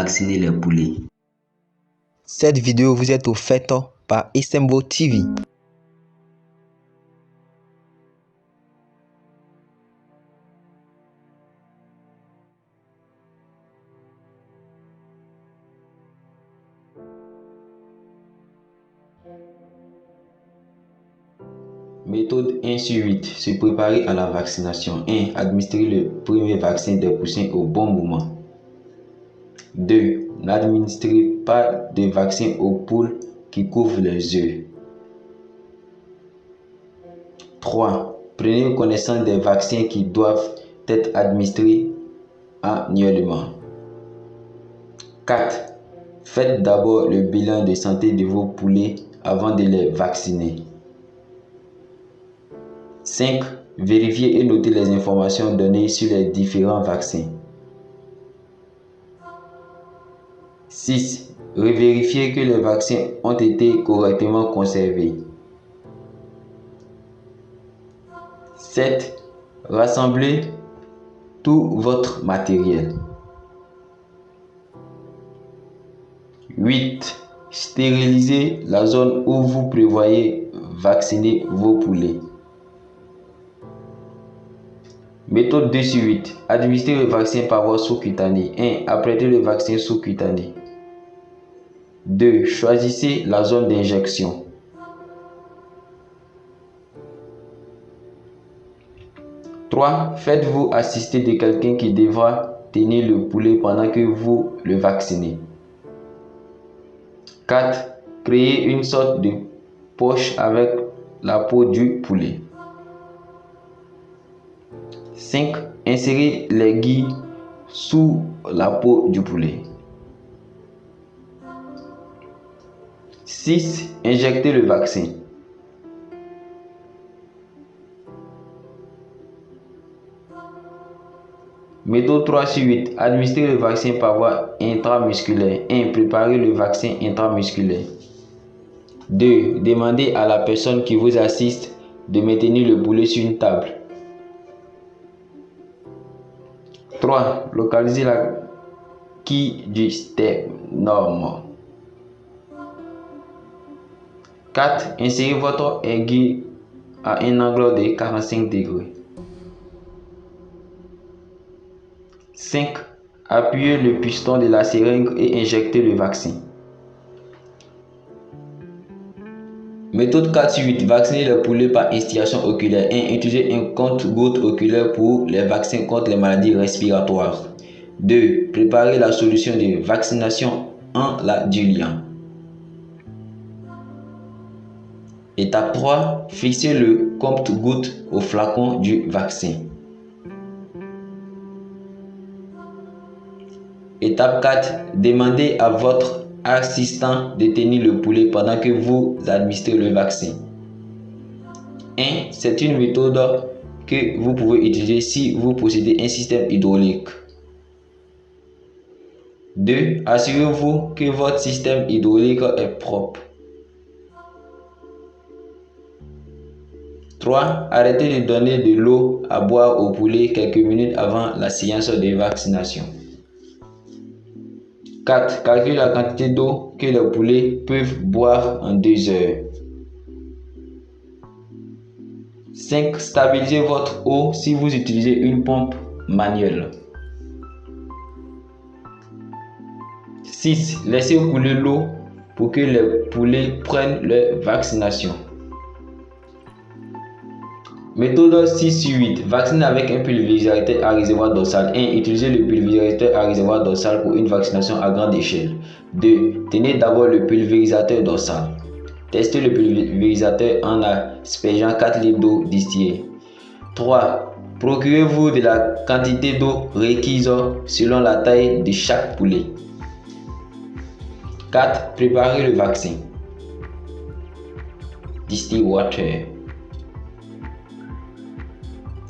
vacciner les poulets. Cette vidéo vous est offerte par Isembo TV. Méthode 1 sur 8. Se préparer à la vaccination. 1. Administrer le premier vaccin des poussins au bon moment. 2. N'administrez pas de vaccin aux poules qui couvrent les œufs. 3. Prenez connaissance des vaccins qui doivent être administrés annuellement. 4. Faites d'abord le bilan de santé de vos poulets avant de les vacciner. 5. Vérifiez et notez les informations données sur les différents vaccins. 6. Vérifiez que les vaccins ont été correctement conservés. 7. Rassemblez tout votre matériel. 8. Stérilisez la zone où vous prévoyez vacciner vos poulets. Méthode 2 sur 8. Administrer le vaccin par voie sous-cutanée. 1. Apprêter le vaccin sous-cutané. 2. Choisissez la zone d'injection. 3. Faites-vous assister de quelqu'un qui devra tenir le poulet pendant que vous le vaccinez. 4. Créez une sorte de poche avec la peau du poulet. 5. Insérez les aiguilles sous la peau du poulet. 6. Injectez le vaccin. Méthode 3 sur 8. Administrer le vaccin par voie intramusculaire. 1. Préparer le vaccin intramusculaire. 2. Demandez à la personne qui vous assiste de maintenir le poulet sur une table. 3. Localisez la quille du sternum. 4. Insérez votre aiguille à un angle de 45 degrés. 5. Appuyez le piston de la seringue et injectez le vaccin. Méthode 4 sur 8. Vacciner les poulets par instillation oculaire. 1. Utiliser un compte-gouttes oculaire pour les vaccins contre les maladies respiratoires. 2. Préparer la solution de vaccination en la diluant. Étape 3. Fixez le compte-gouttes au flacon du vaccin. Étape 4. Demandez à votre assistant de tenir le poulet pendant que vous administrez le vaccin. 1. C'est une méthode que vous pouvez utiliser si vous possédez un système hydraulique. 2. Assurez-vous que votre système hydraulique est propre. 3. Arrêtez de donner de l'eau à boire au poulet quelques minutes avant la séance de vaccination. 4. Calculez la quantité d'eau que les poulets peuvent boire en 2 heures. 5. Stabilisez votre eau si vous utilisez une pompe manuelle. 6. Laissez couler l'eau pour que les poulets prennent leur vaccination. Méthode 6 sur 8. Vacciner avec un pulvérisateur à réservoir dorsal. 1. Utilisez le pulvérisateur à réservoir dorsal pour une vaccination à grande échelle. 2. Tenez d'abord le pulvérisateur dorsal. Testez le pulvérisateur en aspergeant 4 litres d'eau distillée. 3. Procurez-vous de la quantité d'eau requise selon la taille de chaque poulet. 4. Préparez le vaccin. Distill water.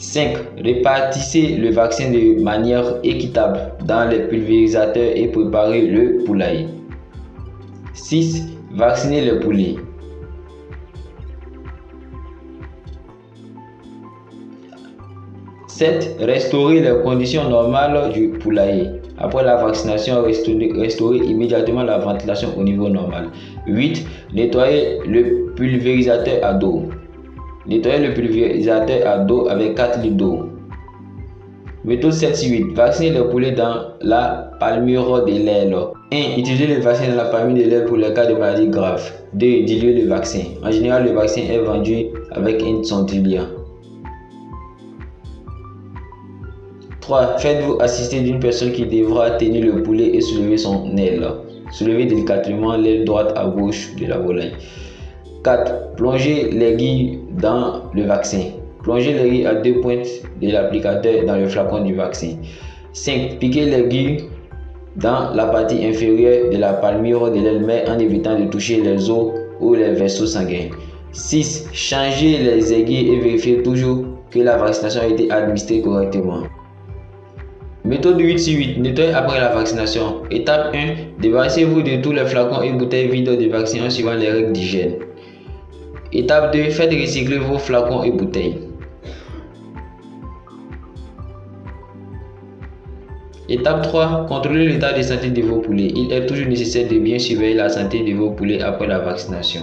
5. Répartissez le vaccin de manière équitable dans les pulvérisateurs et préparez le poulailler. 6. Vaccinez les poulets. 7. Restaurez les conditions normales du poulailler Après la vaccination, restaurer immédiatement la ventilation au niveau normal. 8. Nettoyer le pulvérisateur à dos. Nettoyer le pulvérisateur à dos avec 4 litres d'eau. Méthode 7-8. Vacciner les poulets dans la palmure de l'aile. 1. Utiliser le vaccin dans la palmure de l'aile pour les cas de maladies graves. 2. Diluer le vaccin. En général, le vaccin est vendu avec un centilier. 3. Faites-vous assister d'une personne qui devra tenir le poulet et soulever son aile. Soulevez délicatement l'aile droite à gauche de la volaille. 4. Plongez l'aiguille dans le vaccin. Plongez l'aiguille à 2 pointes de l'applicateur dans le flacon du vaccin. 5. Piquez l'aiguille dans la partie inférieure de la palmure de l'aile, mais en évitant de toucher les os ou les vaisseaux sanguins. 6. Changez les aiguilles et vérifiez toujours que la vaccination a été administrée correctement. Méthode 8-8. Nettoyer après la vaccination. Étape 1. Débarrassez-vous de tous les flacons et bouteilles vides de vaccin en suivant les règles d'hygiène. Étape 2. Faites recycler vos flacons et bouteilles. Étape 3. Contrôlez l'état de santé de vos poulets. Il est toujours nécessaire de bien surveiller la santé de vos poulets après la vaccination.